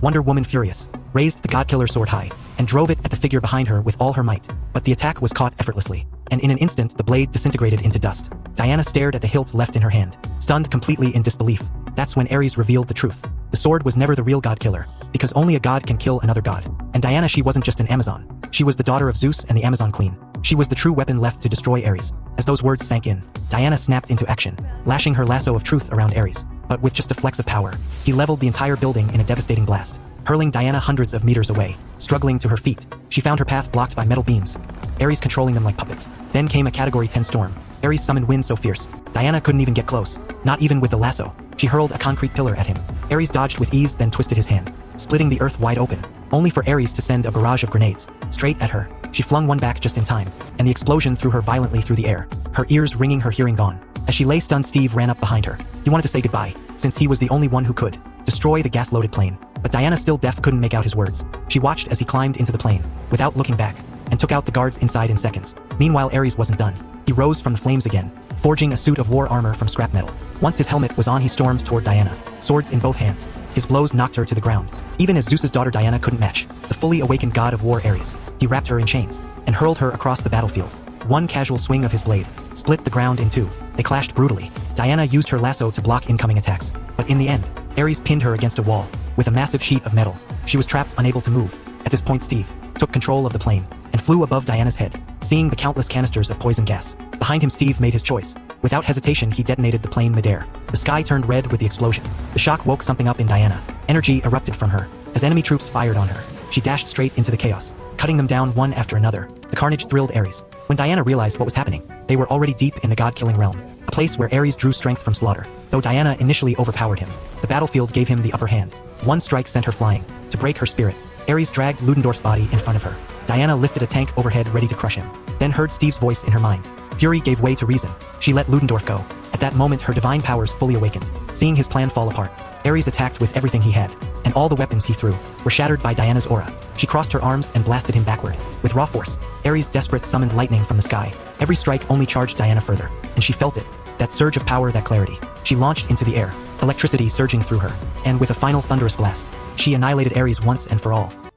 Wonder Woman, furious, raised the God-Killer sword high and drove it at the figure behind her with all her might, but the attack was caught effortlessly, and in an instant the blade disintegrated into dust. Diana stared at the hilt left in her hand, stunned completely in disbelief. That's when Ares revealed the truth. The sword was never the real God-Killer, because only a god can kill another god. And Diana, she wasn't just an Amazon. She was the daughter of Zeus and the Amazon Queen. She was the true weapon left to destroy Ares. As those words sank in, Diana snapped into action, lashing her lasso of truth around Ares. But with just a flex of power, he leveled the entire building in a devastating blast, hurling Diana hundreds of meters away. Struggling to her feet, she found her path blocked by metal beams, Ares controlling them like puppets. Then came a Category 10 storm. Ares summoned wind so fierce, Diana couldn't even get close, not even with the lasso. She hurled a concrete pillar at him. Ares dodged with ease, then twisted his hand, splitting the earth wide open, only for Ares to send a barrage of grenades straight at her. She flung one back just in time, and the explosion threw her violently through the air, her ears ringing, her hearing gone. As she lay stunned, Steve ran up behind her. He wanted to say goodbye, since he was the only one who could destroy the gas-loaded plane. But Diana, still deaf, couldn't make out his words. She watched as he climbed into the plane, without looking back, and took out the guards inside in seconds. Meanwhile, Ares wasn't done. He rose from the flames again, forging a suit of war armor from scrap metal. Once his helmet was on, he stormed toward Diana, swords in both hands. His blows knocked her to the ground. Even as Zeus's daughter Diana couldn't match the fully awakened god of war Ares. He wrapped her in chains and hurled her across the battlefield. One casual swing of his blade split the ground in two. They clashed brutally. Diana used her lasso to block incoming attacks, but in the end, Ares pinned her against a wall with a massive sheet of metal. She was trapped, unable to move. At this point, Steve took control of the plane and flew above Diana's head, seeing the countless canisters of poison gas. Behind him, Steve made his choice. Without hesitation, he detonated the plane midair. The sky turned red with the explosion. The shock woke something up in Diana. Energy erupted from her as enemy troops fired on her. She dashed straight into the chaos, cutting them down one after another. The carnage thrilled Ares. When Diana realized what was happening, they were already deep in the god-killing realm, a place where Ares drew strength from slaughter. Though Diana initially overpowered him, the battlefield gave him the upper hand. One strike sent her flying. To break her spirit, Ares dragged Ludendorff's body in front of her. Diana lifted a tank overhead, ready to crush him, then heard Steve's voice in her mind. Fury gave way to reason. She let Ludendorff go. At that moment, her divine powers fully awakened. Seeing his plan fall apart, Ares attacked with everything he had, and all the weapons he threw were shattered by Diana's aura. She crossed her arms and blasted him backward. With raw force, Ares desperate summoned lightning from the sky. Every strike only charged Diana further, and she felt it. That surge of power, that clarity. She launched into the air, electricity surging through her, and with a final thunderous blast, she annihilated Ares once and for all.